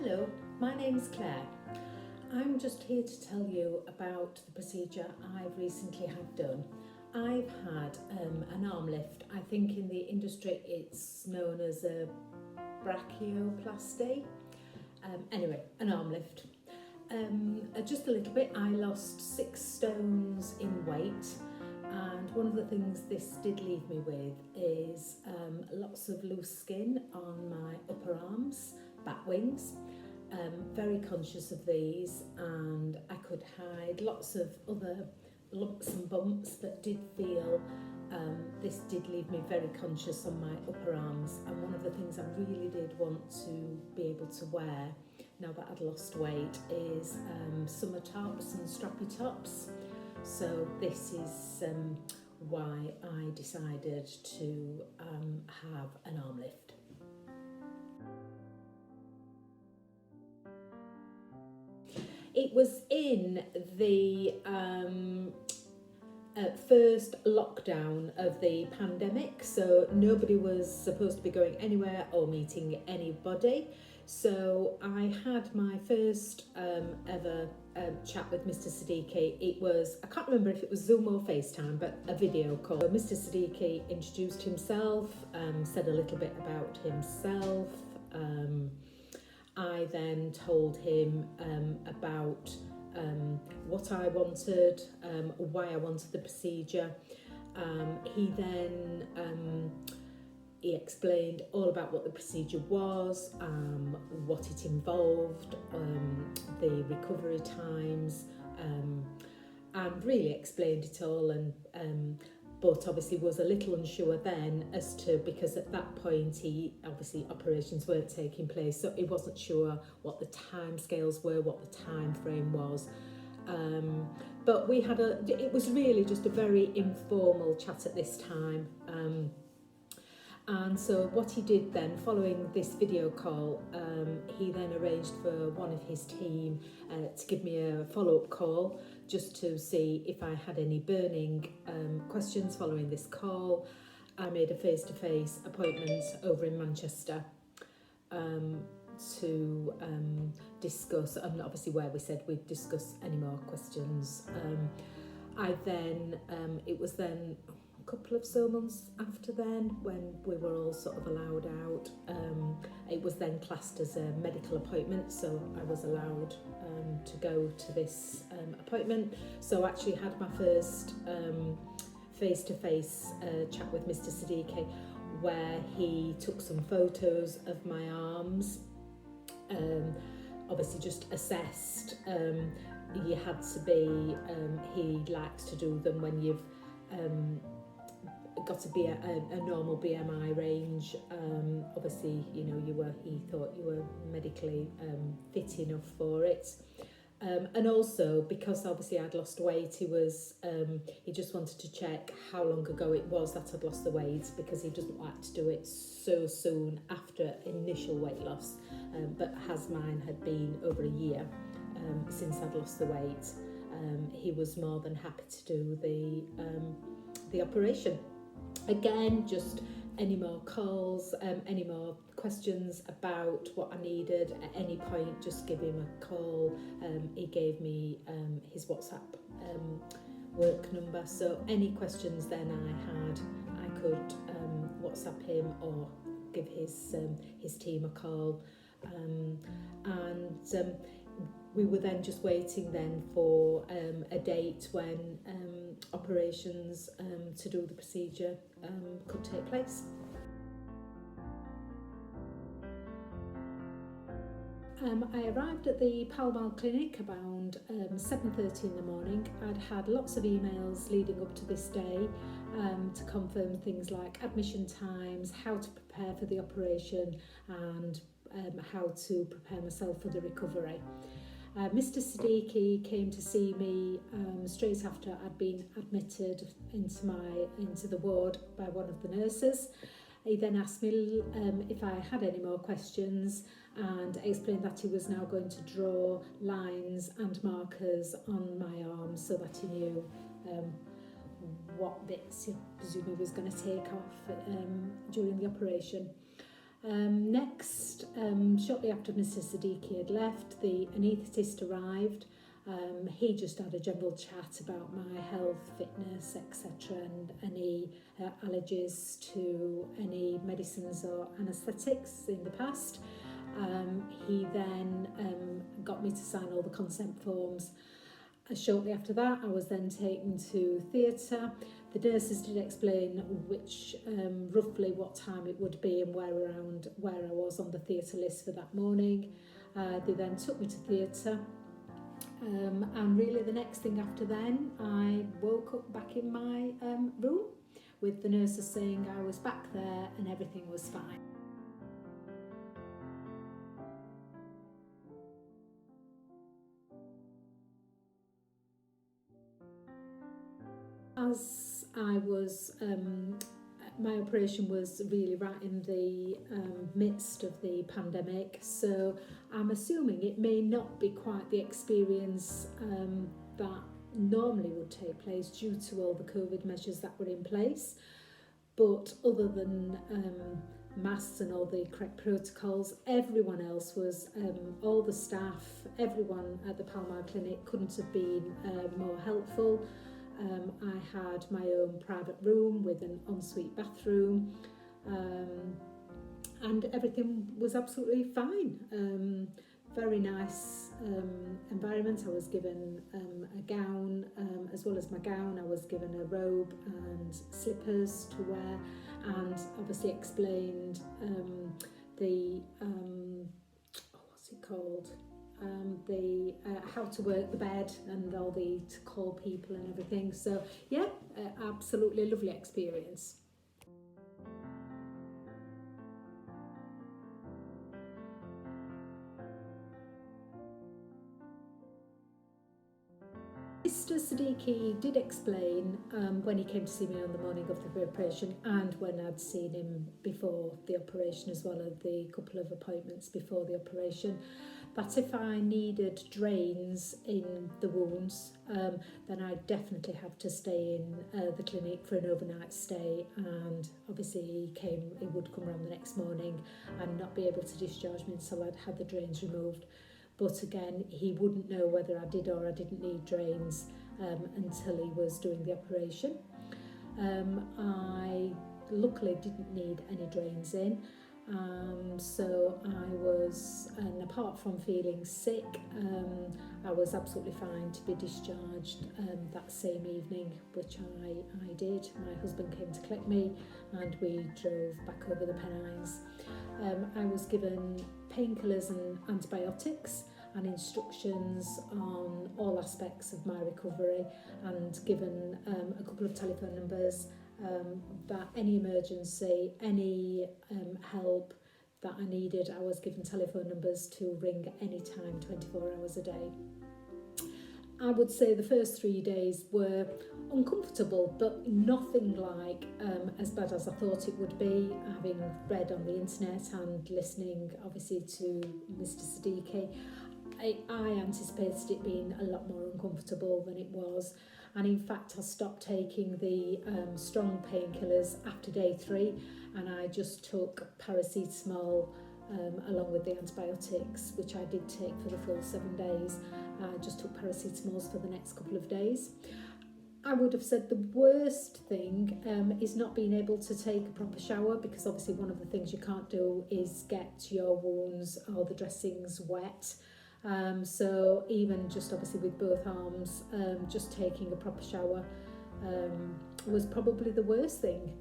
Hello, my name is Claire. I'm just here to tell you about the procedure I've recently had done. I've had an arm lift. I think in the industry it's known as a brachiaplasty. Anyway, an arm lift. Just a little bit, I lost 6 stones in weight, and one of the things this did leave me with is lots of loose skin on my upper arms, back wings. Very conscious of these, and I could hide lots of other lumps and bumps that did feel this did leave me very conscious on my upper arms. And one of the things I really did want to be able to wear now that I'd lost weight is summer tops and strappy tops. So this is why I decided to have an arm lift. It was in the first lockdown of the pandemic, so nobody was supposed to be going anywhere or meeting anybody. So I had my first ever chat with Mr Siddiqui. It was, I can't remember if it was Zoom or FaceTime, but a video call. So Mr Siddiqui introduced himself, said a little bit about himself. I then told him about what I wanted, why I wanted the procedure. He then he explained all about what the procedure was, what it involved, the recovery times, and really explained it all. And but obviously was a little unsure then as to, because at that point he obviously operations weren't taking place, so he wasn't sure what the time scales were, what the time frame was. But we had it was really just a very informal chat at this time. And so what he did then, following this video call, he then arranged for one of his team to give me a follow-up call just to see if I had any burning questions following this call. I made a face-to-face appointment over in Manchester to discuss, and obviously where we said we'd discuss any more questions. I then, it was then couple of so months after then when we were all sort of allowed out. It was then classed as a medical appointment, so I was allowed to go to this appointment. So I actually had my first face-to-face chat with Mr Siddiqui, where he took some photos of my arms, obviously just assessed. You had to be, he likes to do them when you've got to be a normal BMI range. Obviously, you know, he thought you were medically fit enough for it. And also because obviously I'd lost weight, he just wanted to check how long ago it was that I'd lost the weight, because he doesn't like to do it so soon after initial weight loss. But as mine had been over a year since I'd lost the weight, he was more than happy to do the operation. Again, just any more calls, any more questions about what I needed at any point, just give him a call. He gave me his WhatsApp work number, so any questions then I could WhatsApp him or give his team a call. We were then just waiting then for a date when operations to do the procedure could take place. I arrived at the Pall Mall clinic around 7:30 in the morning. I'd had lots of emails leading up to this day to confirm things like admission times, how to prepare for the operation, and how to prepare myself for the recovery. Mr Siddiqui came to see me straight after I'd been admitted into the ward by one of the nurses. He then asked me if I had any more questions, and explained that he was now going to draw lines and markers on my arms so that he knew what bits he presumably was going to take off during the operation. Next, shortly after Mr Siddiqui had left, the anaesthetist arrived. He just had a general chat about my health, fitness, etc., and any allergies to any medicines or anaesthetics in the past. He then got me to sign all the consent forms. Shortly after that, I was then taken to theatre. The nurses did explain which, roughly what time it would be and where I was on the theatre list for that morning. They then took me to theatre. And really the next thing after then, I woke up back in my room with the nurses saying I was back there and everything was fine. As I was, my operation was really right in the midst of the pandemic, so I'm assuming it may not be quite the experience that normally would take place due to all the COVID measures that were in place. But other than masks and all the correct protocols, everyone else was, all the staff, everyone at the Palmar Clinic couldn't have been more helpful. I had my own private room with an ensuite bathroom, and everything was absolutely fine. Very nice environment. I was given a gown, as well as my gown I was given a robe and slippers to wear, and obviously explained the what's it called, the how to work the bed and all the to call people and everything. So yeah, absolutely lovely experience. Mr Siddiqui did explain when he came to see me on the morning of the operation, and when I'd seen him before the operation as well as the couple of appointments before the operation, that if I needed drains in the wounds, then I'd definitely have to stay in the clinic for an overnight stay, and obviously he would come around the next morning and not be able to discharge me until I'd had the drains removed. But again, he wouldn't know whether I did or I didn't need drains until he was doing the operation. I luckily didn't need any drains in, so I was, and apart from feeling sick, I was absolutely fine to be discharged that same evening, which I did. My husband came to collect me and we drove back over the Pennines. I was given painkillers and antibiotics and instructions on all aspects of my recovery, and given a couple of telephone numbers that any emergency, any help that I needed, I was given telephone numbers to ring any time, 24 hours a day. I would say the first 3 days were uncomfortable, but nothing like as bad as I thought it would be, having read on the internet and listening obviously to Mr Siddiqui. I anticipated it being a lot more uncomfortable than it was, and in fact I stopped taking the strong painkillers after day 3, and I just took paracetamol along with the antibiotics, which I did take for the full 7 days. I just took paracetamols for the next couple of days. I would have said the worst thing is not being able to take a proper shower, because obviously one of the things you can't do is get your wounds or the dressings wet. So even just obviously with both arms, just taking a proper shower was probably the worst thing.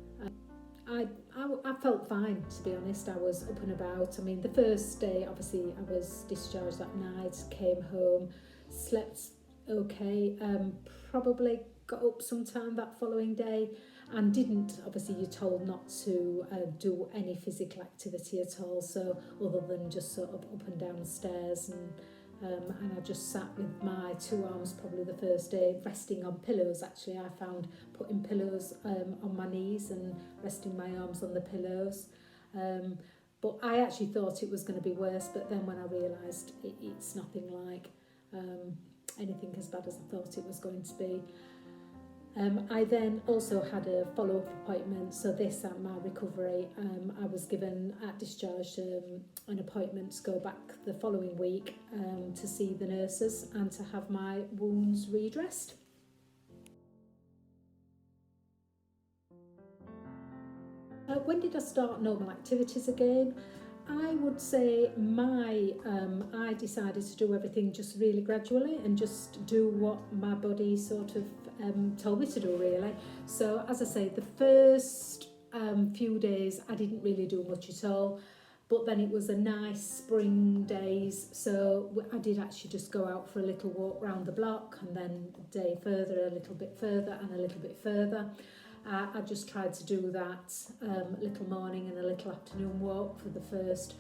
I felt fine, to be honest. I was up and about. I mean, the first day, obviously, I was discharged that night, came home, slept okay, probably got up sometime that following day, and didn't, obviously you're told not to do any physical activity at all, so other than just sort of up and down stairs, and I just sat with my 2 arms probably the first day, resting on pillows. Actually, I found putting pillows on my knees and resting my arms on the pillows, but I actually thought it was going to be worse, but then when I realised it's nothing like anything as bad as I thought it was going to be. I then also had a follow-up appointment, so this at my recovery, I was given at discharge an appointment to go back the following week to see the nurses and to have my wounds redressed. When did I start normal activities again? I would say I decided to do everything just really gradually and just do what my body sort of told me to do, really. So as I say, the first few days I didn't really do much at all, but then it was a nice spring days, so I did actually just go out for a little walk round the block, and then a day further, a little bit further and a little bit further. I just tried to do that little morning and a little afternoon walk for the first.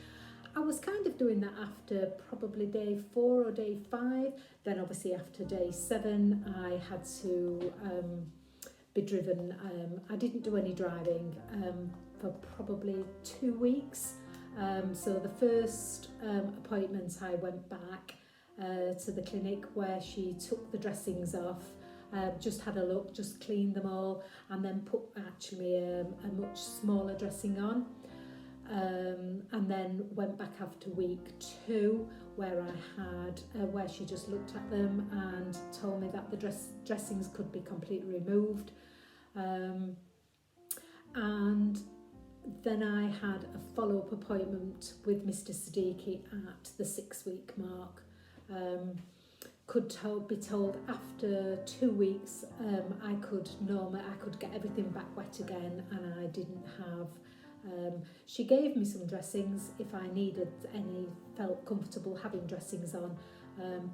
I was kind of doing that after probably day 4 or day 5. Then obviously after day 7 I had to be driven. I didn't do any driving for probably 2 weeks. So the first appointment I went back to the clinic where she took the dressings off. Just had a look, just cleaned them all, and then put actually a much smaller dressing on, and then went back after week 2 where I had where she just looked at them and told me that the dressings could be completely removed, and then I had a follow-up appointment with Mr Siddiqui at the 6-week mark. Could be told after 2 weeks I could get everything back wet again, and I didn't have. She gave me some dressings if I needed any, felt comfortable having dressings on,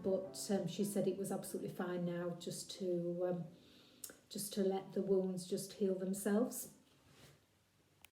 but she said it was absolutely fine now, just to let the wounds just heal themselves.